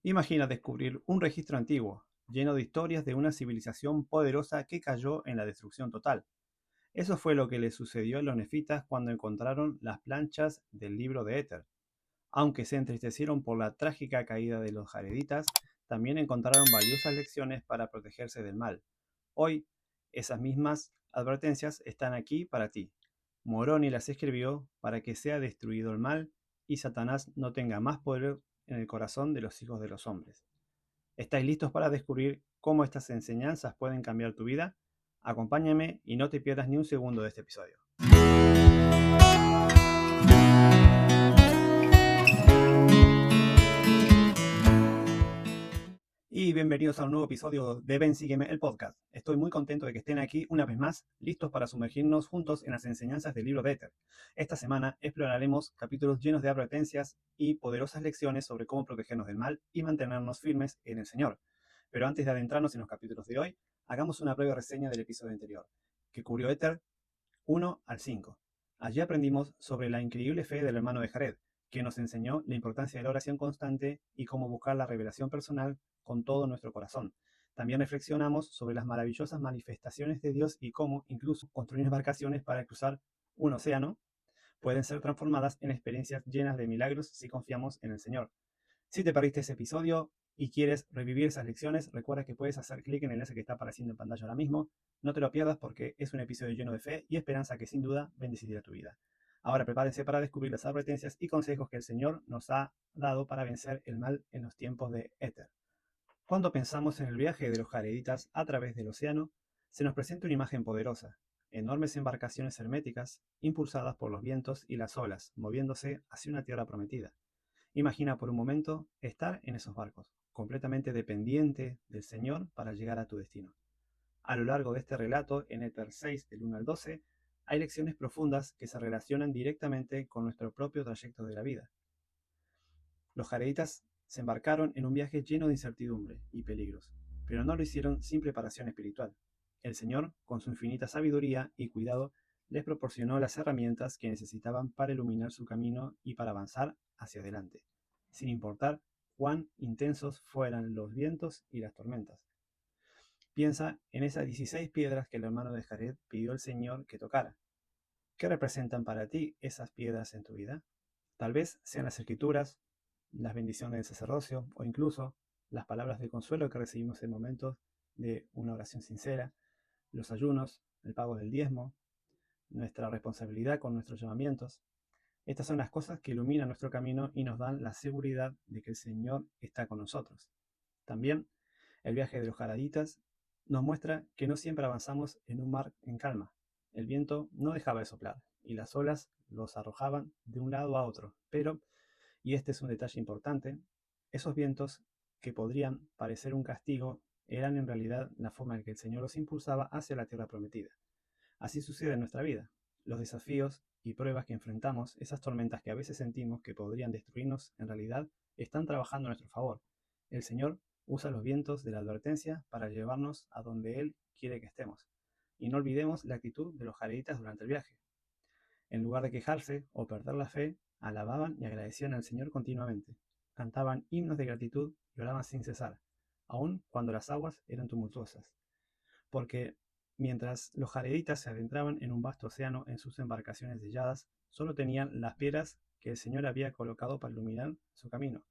Imagina descubrir un registro antiguo, lleno de historias de una civilización poderosa que cayó en la destrucción total. Eso fue lo que le sucedió a los nefitas cuando encontraron las planchas del libro de Éter. Aunque se entristecieron por la trágica caída de los jareditas, también encontraron valiosas lecciones para protegerse del mal. Hoy, esas mismas advertencias están aquí para ti. Moroni las escribió para que sea destruido el mal y Satanás no tenga más poder en el corazón de los hijos de los hombres. ¿Estáis listos para descubrir cómo estas enseñanzas pueden cambiar tu vida? Acompáñame y no te pierdas ni un segundo de este episodio. Y bienvenidos a un nuevo episodio de Ven, Sígueme, el podcast. Estoy muy contento de que estén aquí una vez más, listos para sumergirnos juntos en las enseñanzas del libro de Éter. Esta semana exploraremos capítulos llenos de advertencias y poderosas lecciones sobre cómo protegernos del mal y mantenernos firmes en el Señor. Pero antes de adentrarnos en los capítulos de hoy, hagamos una breve reseña del episodio anterior, que cubrió Éter 1 al 5. Allí aprendimos sobre la increíble fe del hermano de Jared, que nos enseñó la importancia de la oración constante y cómo buscar la revelación personal con todo nuestro corazón. También reflexionamos sobre las maravillosas manifestaciones de Dios y cómo incluso construir embarcaciones para cruzar un océano pueden ser transformadas en experiencias llenas de milagros si confiamos en el Señor. Si te perdiste ese episodio y quieres revivir esas lecciones, recuerda que puedes hacer clic en el enlace que está apareciendo en pantalla ahora mismo. No te lo pierdas porque es un episodio lleno de fe y esperanza que sin duda bendecirá tu vida. Ahora prepárense para descubrir las advertencias y consejos que el Señor nos ha dado para vencer el mal en los tiempos de Éter. Cuando pensamos en el viaje de los jareditas a través del océano, se nos presenta una imagen poderosa: enormes embarcaciones herméticas impulsadas por los vientos y las olas, moviéndose hacia una tierra prometida. Imagina por un momento estar en esos barcos, completamente dependiente del Señor para llegar a tu destino. A lo largo de este relato, en Éter 6, del 1 al 12, hay lecciones profundas que se relacionan directamente con nuestro propio trayecto de la vida. Los jareditas se embarcaron en un viaje lleno de incertidumbre y peligros, pero no lo hicieron sin preparación espiritual. El Señor, con su infinita sabiduría y cuidado, les proporcionó las herramientas que necesitaban para iluminar su camino y para avanzar hacia adelante, sin importar cuán intensos fueran los vientos y las tormentas. Piensa en esas 16 piedras que el hermano de Jared pidió al Señor que tocara. ¿Qué representan para ti esas piedras en tu vida? Tal vez sean las escrituras, las bendiciones del sacerdocio o incluso las palabras de consuelo que recibimos en momentos de una oración sincera, los ayunos, el pago del diezmo, nuestra responsabilidad con nuestros llamamientos. Estas son las cosas que iluminan nuestro camino y nos dan la seguridad de que el Señor está con nosotros. También el viaje de los jaraditas nos muestra que no siempre avanzamos en un mar en calma. El viento no dejaba de soplar y las olas los arrojaban de un lado a otro, pero, y este es un detalle importante, esos vientos que podrían parecer un castigo eran en realidad la forma en que el Señor los impulsaba hacia la tierra prometida. Así sucede en nuestra vida. Los desafíos y pruebas que enfrentamos, esas tormentas que a veces sentimos que podrían destruirnos, en realidad están trabajando a nuestro favor. El Señor usa los vientos de la advertencia para llevarnos a donde Él quiere que estemos. Y no olvidemos la actitud de los jareditas durante el viaje. En lugar de quejarse o perder la fe, alababan y agradecían al Señor continuamente. Cantaban himnos de gratitud y oraban sin cesar, aun cuando las aguas eran tumultuosas. Porque mientras los jareditas se adentraban en un vasto océano en sus embarcaciones selladas, solo tenían las piedras que el Señor había colocado para iluminar su camino.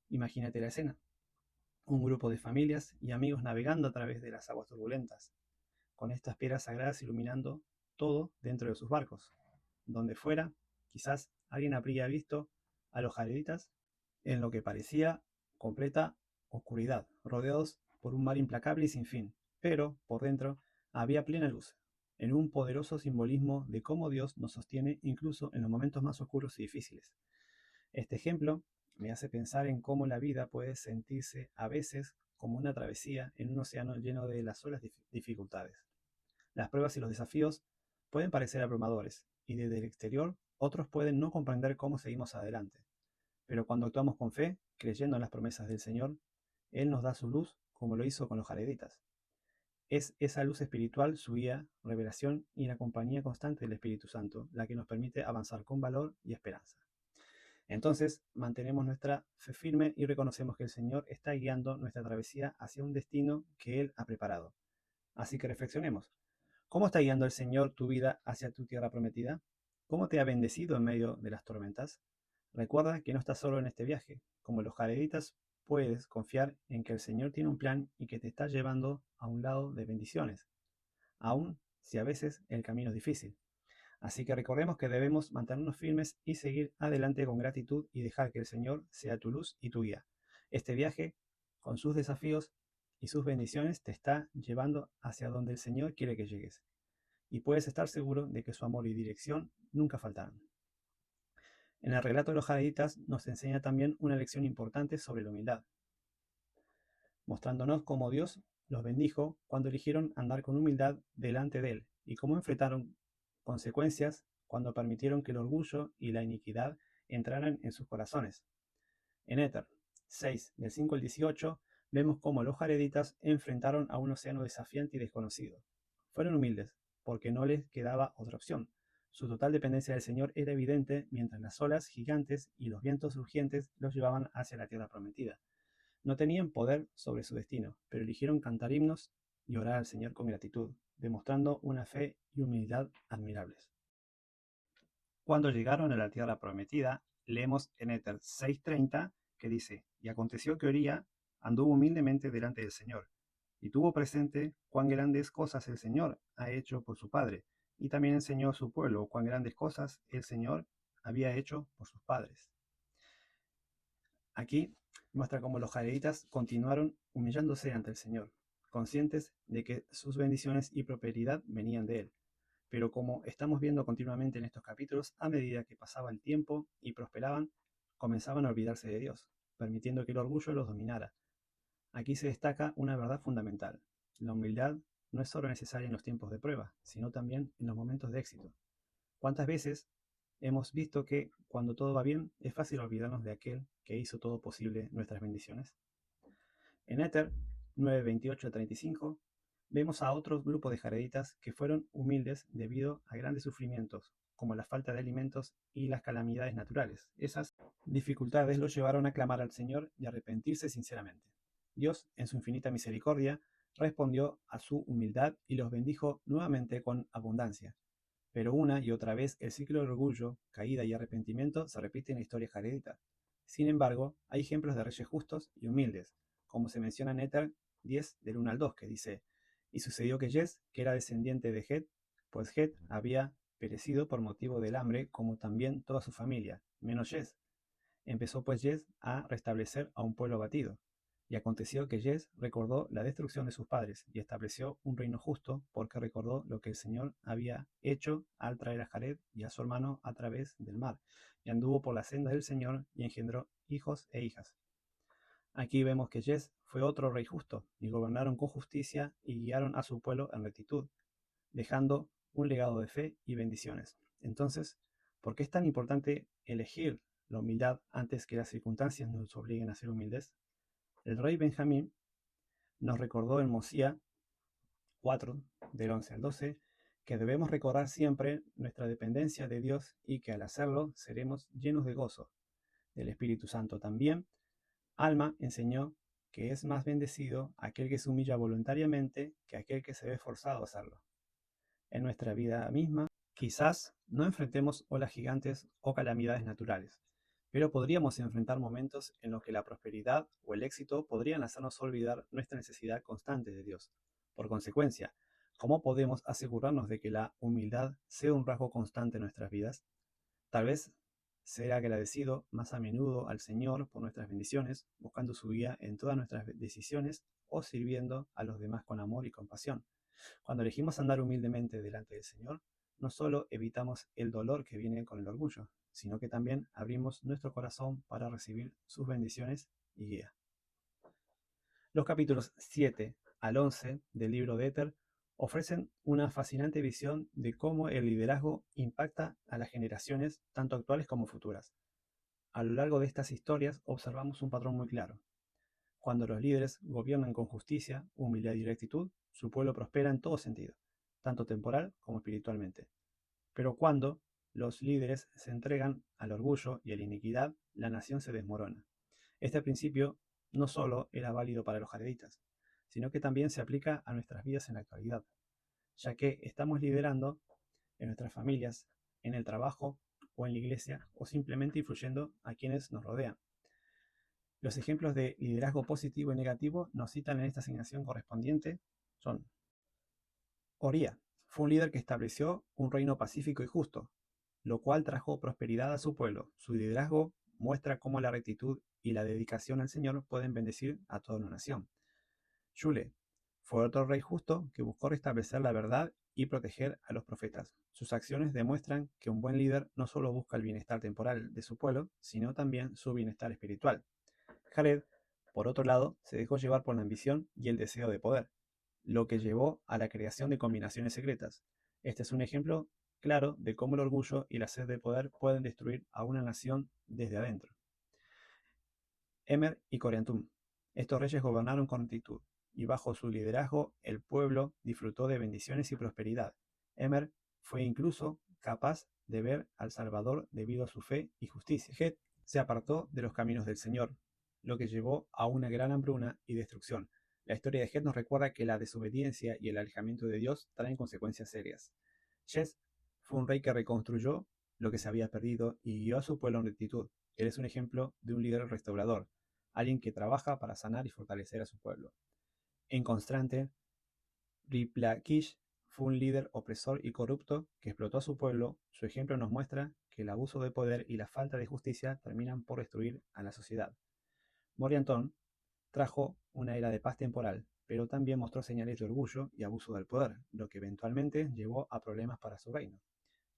Imagínate la escena: un grupo de familias y amigos navegando a través de las aguas turbulentas, con estas piedras sagradas iluminando todo dentro de sus barcos. Donde fuera, quizás alguien habría visto a los jareditas en lo que parecía completa oscuridad, rodeados por un mar implacable y sin fin, pero por dentro había plena luz, en un poderoso simbolismo de cómo Dios nos sostiene incluso en los momentos más oscuros y difíciles. Este ejemplo me hace pensar en cómo la vida puede sentirse a veces como una travesía en un océano lleno de las solas dificultades. Las pruebas y los desafíos pueden parecer abrumadores, y desde el exterior otros pueden no comprender cómo seguimos adelante. Pero cuando actuamos con fe, creyendo en las promesas del Señor, Él nos da su luz como lo hizo con los jareditas. Es esa luz espiritual, su guía, revelación y la compañía constante del Espíritu Santo la que nos permite avanzar con valor y esperanza. Entonces mantenemos nuestra fe firme y reconocemos que el Señor está guiando nuestra travesía hacia un destino que Él ha preparado. Así que reflexionemos. ¿Cómo está guiando el Señor tu vida hacia tu tierra prometida? ¿Cómo te ha bendecido en medio de las tormentas? Recuerda que no estás solo en este viaje. Como los jareditas, puedes confiar en que el Señor tiene un plan y que te está llevando a un lado de bendiciones, aun si a veces el camino es difícil. Así que recordemos que debemos mantenernos firmes y seguir adelante con gratitud y dejar que el Señor sea tu luz y tu guía. Este viaje, con sus desafíos y sus bendiciones, te está llevando hacia donde el Señor quiere que llegues. Y puedes estar seguro de que su amor y dirección nunca faltarán. En el relato de los jareditas nos enseña también una lección importante sobre la humildad, mostrándonos cómo Dios los bendijo cuando eligieron andar con humildad delante de Él y cómo enfrentaron consecuencias cuando permitieron que el orgullo y la iniquidad entraran en sus corazones. En Éter 6, del 5 al 18, vemos cómo los jareditas enfrentaron a un océano desafiante y desconocido. Fueron humildes, porque no les quedaba otra opción. Su total dependencia del Señor era evidente mientras las olas gigantes y los vientos urgentes los llevaban hacia la tierra prometida. No tenían poder sobre su destino, pero eligieron cantar himnos y orar al Señor con gratitud, demostrando una fe y humildad admirables. Cuando llegaron a la tierra prometida, leemos en Éter 6:30 que dice: Y aconteció que Oría anduvo humildemente delante del Señor, y tuvo presente cuán grandes cosas el Señor ha hecho por su padre, y también enseñó a su pueblo cuán grandes cosas el Señor había hecho por sus padres. Aquí muestra cómo los jareditas continuaron humillándose ante el Señor, conscientes de que sus bendiciones y prosperidad venían de Él. Pero como estamos viendo continuamente en estos capítulos, a medida que pasaba el tiempo y prosperaban, comenzaban a olvidarse de Dios, permitiendo que el orgullo los dominara. Aquí se destaca una verdad fundamental. La humildad no es solo necesaria en los tiempos de prueba, sino también en los momentos de éxito. ¿Cuántas veces hemos visto que cuando todo va bien es fácil olvidarnos de aquel que hizo todo posible nuestras bendiciones? En Éter 9:28-35 vemos a otro grupo de jareditas que fueron humildes debido a grandes sufrimientos, como la falta de alimentos y las calamidades naturales. Esas dificultades los llevaron a clamar al Señor y arrepentirse sinceramente. Dios, en su infinita misericordia, respondió a su humildad y los bendijo nuevamente con abundancia. Pero una y otra vez el ciclo de orgullo, caída y arrepentimiento se repite en la historia jaredita. Sin embargo, hay ejemplos de reyes justos y humildes, como se menciona en Éter 10 del 1 al 2, que dice: Y sucedió que Yes, que era descendiente de Het, pues Het había perecido por motivo del hambre, como también toda su familia, menos Yes. Empezó pues Yes a restablecer a un pueblo abatido. Y aconteció que Yes recordó la destrucción de sus padres y estableció un reino justo, porque recordó lo que el Señor había hecho al traer a Jared y a su hermano a través del mar, y anduvo por las sendas del Señor y engendró hijos e hijas. Aquí vemos que Yes fue otro rey justo, y gobernaron con justicia y guiaron a su pueblo en rectitud, dejando un legado de fe y bendiciones. Entonces, ¿por qué es tan importante elegir la humildad antes que las circunstancias nos obliguen a ser humildes? El rey Benjamín nos recordó en Mosía 4, del 11 al 12, que debemos recordar siempre nuestra dependencia de Dios y que al hacerlo seremos llenos de gozo del Espíritu Santo. También, Alma enseñó que es más bendecido aquel que se humilla voluntariamente que aquel que se ve forzado a hacerlo. En nuestra vida misma, quizás no enfrentemos olas gigantes o calamidades naturales, pero podríamos enfrentar momentos en los que la prosperidad o el éxito podrían hacernos olvidar nuestra necesidad constante de Dios. Por consecuencia, ¿cómo podemos asegurarnos de que la humildad sea un rasgo constante en nuestras vidas? Tal vez ser agradecido más a menudo al Señor por nuestras bendiciones, buscando su guía en todas nuestras decisiones o sirviendo a los demás con amor y compasión. Cuando elegimos andar humildemente delante del Señor, no solo evitamos el dolor que viene con el orgullo, sino que también abrimos nuestro corazón para recibir sus bendiciones y guía. Los capítulos 7 al 11 del libro de Éter ofrecen una fascinante visión de cómo el liderazgo impacta a las generaciones, tanto actuales como futuras. A lo largo de estas historias observamos un patrón muy claro. Cuando los líderes gobiernan con justicia, humildad y rectitud, su pueblo prospera en todo sentido, tanto temporal como espiritualmente. Pero cuando los líderes se entregan al orgullo y a la iniquidad, la nación se desmorona. Este principio no solo era válido para los jareditas, sino que también se aplica a nuestras vidas en la actualidad, ya que estamos liderando en nuestras familias, en el trabajo o en la iglesia, o simplemente influyendo a quienes nos rodean. Los ejemplos de liderazgo positivo y negativo nos citan en esta asignación correspondiente son: Oría fue un líder que estableció un reino pacífico y justo, lo cual trajo prosperidad a su pueblo. Su liderazgo muestra cómo la rectitud y la dedicación al Señor pueden bendecir a toda una nación. Shule fue otro rey justo que buscó restablecer la verdad y proteger a los profetas. Sus acciones demuestran que un buen líder no solo busca el bienestar temporal de su pueblo, sino también su bienestar espiritual. Jared, por otro lado, se dejó llevar por la ambición y el deseo de poder, lo que llevó a la creación de combinaciones secretas. Este es un ejemplo claro de cómo el orgullo y la sed de poder pueden destruir a una nación desde adentro. Emer y Coriantum. Estos reyes gobernaron con rectitud, y bajo su liderazgo el pueblo disfrutó de bendiciones y prosperidad. Emer fue incluso capaz de ver al Salvador debido a su fe y justicia. Het se apartó de los caminos del Señor, lo que llevó a una gran hambruna y destrucción. La historia de Het nos recuerda que la desobediencia y el alejamiento de Dios traen consecuencias serias. Jes fue un rey que reconstruyó lo que se había perdido y guió a su pueblo en rectitud. Él es un ejemplo de un líder restaurador, alguien que trabaja para sanar y fortalecer a su pueblo. En constante, Riplakish fue un líder opresor y corrupto que explotó a su pueblo. Su ejemplo nos muestra que el abuso de poder y la falta de justicia terminan por destruir a la sociedad. Morianton trajo una era de paz temporal, pero también mostró señales de orgullo y abuso del poder, lo que eventualmente llevó a problemas para su reino.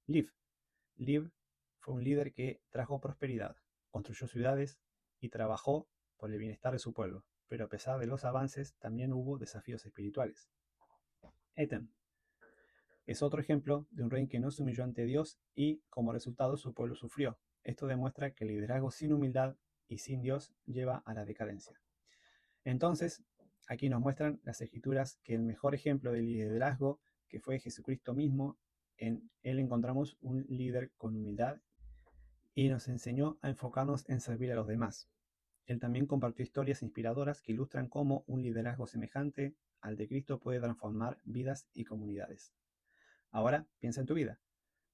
Liv fue un líder que trajo prosperidad, construyó ciudades y trabajó por el bienestar de su pueblo, pero a pesar de los avances también hubo desafíos espirituales. Etem es otro ejemplo de un rey que no se humilló ante Dios y, como resultado, su pueblo sufrió. Esto demuestra que el liderazgo sin humildad y sin Dios lleva a la decadencia. Entonces, aquí nos muestran las escrituras que el mejor ejemplo de liderazgo, que fue Jesucristo mismo, en él encontramos un líder con humildad y nos enseñó a enfocarnos en servir a los demás. Él también compartió historias inspiradoras que ilustran cómo un liderazgo semejante al de Cristo puede transformar vidas y comunidades. Ahora, piensa en tu vida.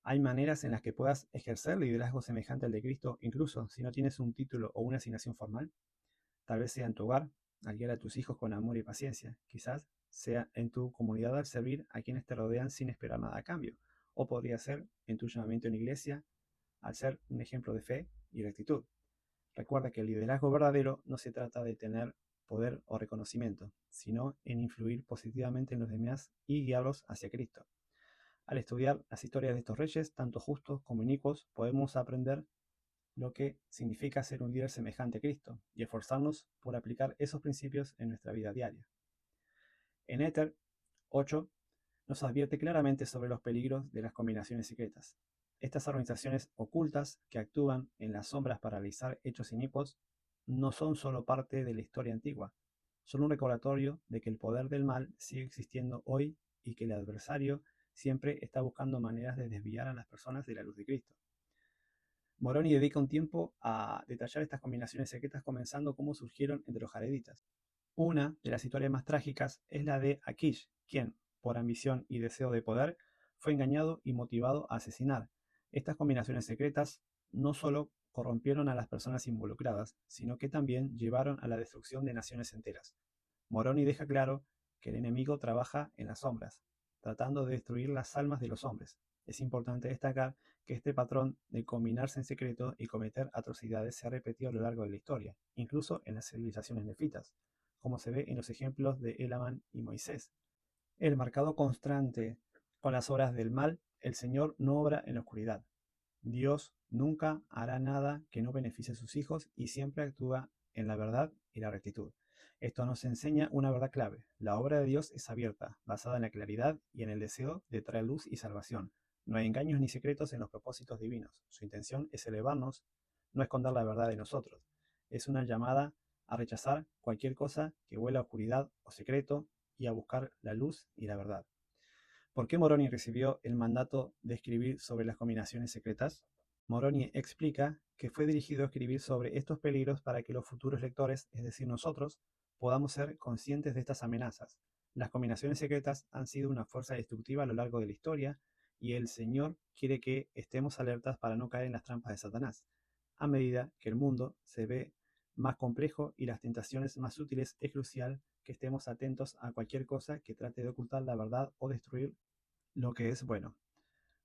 ¿Hay maneras en las que puedas ejercer liderazgo semejante al de Cristo, incluso si no tienes un título o una asignación formal? Tal vez sea en tu hogar, al guiar a tus hijos con amor y paciencia. Quizás sea en tu comunidad al servir a quienes te rodean sin esperar nada a cambio. O podría ser en tu llamamiento en iglesia, al ser un ejemplo de fe y rectitud. Recuerda que el liderazgo verdadero no se trata de tener poder o reconocimiento, sino en influir positivamente en los demás y guiarlos hacia Cristo. Al estudiar las historias de estos reyes, tanto justos como inicuos, podemos aprender lo que significa ser un líder semejante a Cristo y esforzarnos por aplicar esos principios en nuestra vida diaria. En Éter 8 nos advierte claramente sobre los peligros de las combinaciones secretas. Estas organizaciones ocultas que actúan en las sombras para realizar hechos inicuos no son solo parte de la historia antigua, son un recordatorio de que el poder del mal sigue existiendo hoy y que el adversario siempre está buscando maneras de desviar a las personas de la luz de Cristo. Moroni dedica un tiempo a detallar estas combinaciones secretas, comenzando cómo surgieron entre los jareditas. Una de las historias más trágicas es la de Akish, quien, por ambición y deseo de poder, fue engañado y motivado a asesinar. Estas combinaciones secretas no solo corrompieron a las personas involucradas, sino que también llevaron a la destrucción de naciones enteras. Moroni deja claro que el enemigo trabaja en las sombras, tratando de destruir las almas de los hombres. Es importante destacar que este patrón de combinarse en secreto y cometer atrocidades se ha repetido a lo largo de la historia, incluso en las civilizaciones nefitas, como se ve en los ejemplos de Elamán y Moisés. El marcado constante con las obras del mal, el Señor no obra en la oscuridad. Dios nunca hará nada que no beneficie a sus hijos y siempre actúa en la verdad y la rectitud. Esto nos enseña una verdad clave. La obra de Dios es abierta, basada en la claridad y en el deseo de traer luz y salvación. No hay engaños ni secretos en los propósitos divinos. Su intención es elevarnos, no esconder la verdad de nosotros. Es una llamada a rechazar cualquier cosa que huela a oscuridad o secreto y a buscar la luz y la verdad. ¿Por qué Moroni recibió el mandato de escribir sobre las combinaciones secretas? Moroni explica que fue dirigido a escribir sobre estos peligros para que los futuros lectores, es decir, nosotros, podamos ser conscientes de estas amenazas. Las combinaciones secretas han sido una fuerza destructiva a lo largo de la historia y el Señor quiere que estemos alertas para no caer en las trampas de Satanás. A medida que el mundo se ve más complejo y las tentaciones más útiles, es crucial que estemos atentos a cualquier cosa que trate de ocultar la verdad o destruir lo que es bueno.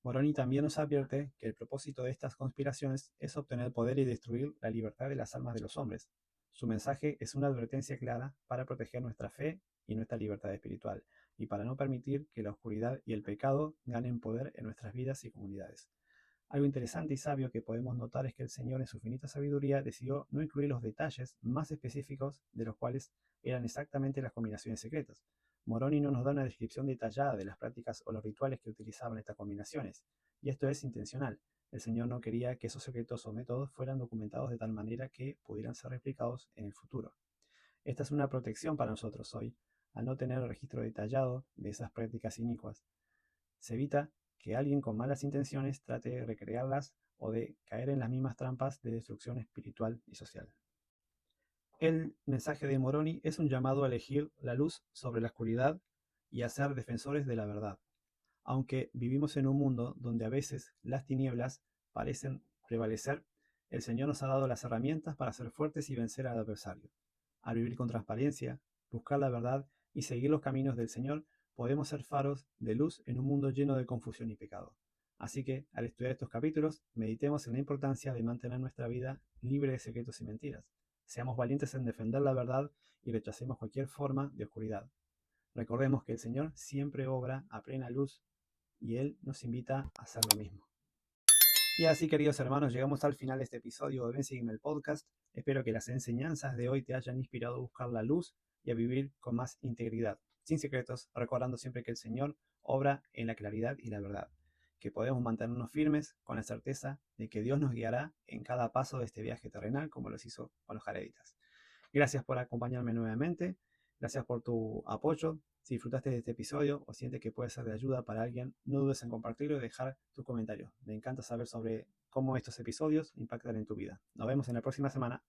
Moroni también nos advierte que el propósito de estas conspiraciones es obtener poder y destruir la libertad de las almas de los hombres. Su mensaje es una advertencia clara para proteger nuestra fe y nuestra libertad espiritual, y para no permitir que la oscuridad y el pecado ganen poder en nuestras vidas y comunidades. Algo interesante y sabio que podemos notar es que el Señor en su infinita sabiduría decidió no incluir los detalles más específicos de los cuales eran exactamente las combinaciones secretas. Moroni no nos da una descripción detallada de las prácticas o los rituales que utilizaban estas combinaciones, y esto es intencional. El Señor no quería que esos secretos o métodos fueran documentados de tal manera que pudieran ser replicados en el futuro. Esta es una protección para nosotros hoy, al no tener registro detallado de esas prácticas inicuas. Se evita que alguien con malas intenciones trate de recrearlas o de caer en las mismas trampas de destrucción espiritual y social. El mensaje de Moroni es un llamado a elegir la luz sobre la oscuridad y a ser defensores de la verdad. Aunque vivimos en un mundo donde a veces las tinieblas parecen prevalecer, el Señor nos ha dado las herramientas para ser fuertes y vencer al adversario. Al vivir con transparencia, buscar la verdad y seguir los caminos del Señor, podemos ser faros de luz en un mundo lleno de confusión y pecado. Así que, al estudiar estos capítulos, meditemos en la importancia de mantener nuestra vida libre de secretos y mentiras. Seamos valientes en defender la verdad y rechacemos cualquier forma de oscuridad. Recordemos que el Señor siempre obra a plena luz y Él nos invita a hacer lo mismo. Y así, queridos hermanos, llegamos al final de este episodio de Ven Sígueme el Podcast. Espero que las enseñanzas de hoy te hayan inspirado a buscar la luz y a vivir con más integridad, sin secretos, recordando siempre que el Señor obra en la claridad y la verdad, que podemos mantenernos firmes con la certeza de que Dios nos guiará en cada paso de este viaje terrenal, como los hizo con los jareditas. Gracias por acompañarme nuevamente, gracias por tu apoyo. Si disfrutaste de este episodio o sientes que puede ser de ayuda para alguien, no dudes en compartirlo y dejar tu comentario. Me encanta saber sobre cómo estos episodios impactan en tu vida. Nos vemos en la próxima semana.